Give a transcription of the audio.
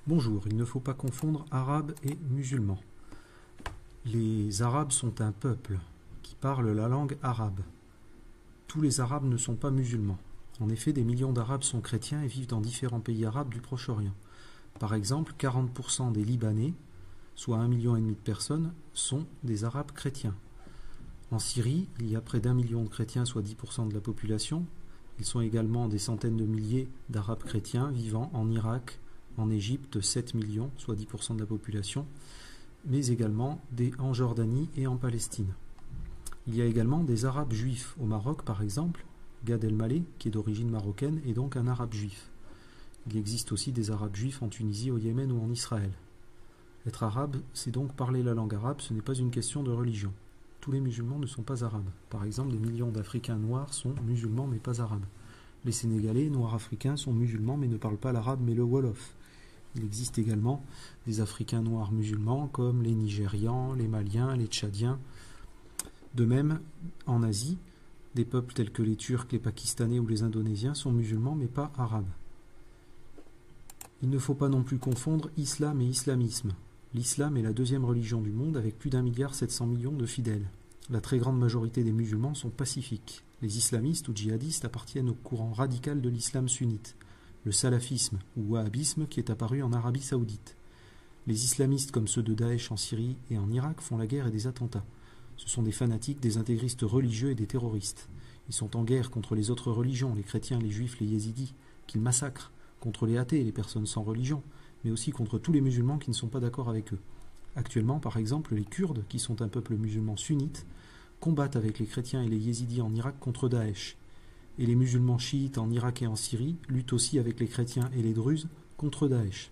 Bonjour, il ne faut pas confondre arabes et musulmans. Les Arabes sont un peuple qui parle la langue arabe. Tous les Arabes ne sont pas musulmans. En effet, des millions d'Arabes sont chrétiens et vivent dans différents pays arabes du Proche-Orient. Par exemple, 40% des Libanais, soit 1,5 million de personnes, sont des Arabes chrétiens. En Syrie, il y a près d'1 million de chrétiens, soit 10% de la population. Ils sont également des centaines de milliers d'Arabes chrétiens vivant en Irak, en Égypte, 7 millions, soit 10% de la population, mais également en Jordanie et en Palestine. Il y a également des Arabes juifs. Au Maroc, par exemple, Gad El-Maleh, qui est d'origine marocaine, est donc un Arabe juif. Il existe aussi des Arabes juifs en Tunisie, au Yémen ou en Israël. Être arabe, c'est donc parler la langue arabe, ce n'est pas une question de religion. Tous les musulmans ne sont pas arabes. Par exemple, des millions d'Africains noirs sont musulmans mais pas arabes. Les Sénégalais, noirs africains, sont musulmans mais ne parlent pas l'arabe mais le wolof. Il existe également des Africains noirs musulmans comme les Nigérians, les Maliens, les Tchadiens. De même, en Asie, des peuples tels que les Turcs, les Pakistanais ou les Indonésiens sont musulmans mais pas arabes. Il ne faut pas non plus confondre islam et islamisme. L'islam est la deuxième religion du monde avec plus d'1,7 milliard de fidèles. La très grande majorité des musulmans sont pacifiques. Les islamistes ou djihadistes appartiennent au courant radical de l'islam sunnite, le salafisme ou wahhabisme qui est apparu en Arabie Saoudite. Les islamistes comme ceux de Daesh en Syrie et en Irak font la guerre et des attentats. Ce sont des fanatiques, des intégristes religieux et des terroristes. Ils sont en guerre contre les autres religions, les chrétiens, les juifs, les yézidis, qu'ils massacrent, contre les athées et les personnes sans religion, mais aussi contre tous les musulmans qui ne sont pas d'accord avec eux. Actuellement, par exemple, les Kurdes, qui sont un peuple musulman sunnite, combattent avec les chrétiens et les yézidis en Irak contre Daesh. Et les musulmans chiites en Irak et en Syrie luttent aussi avec les chrétiens et les druzes contre Daesh.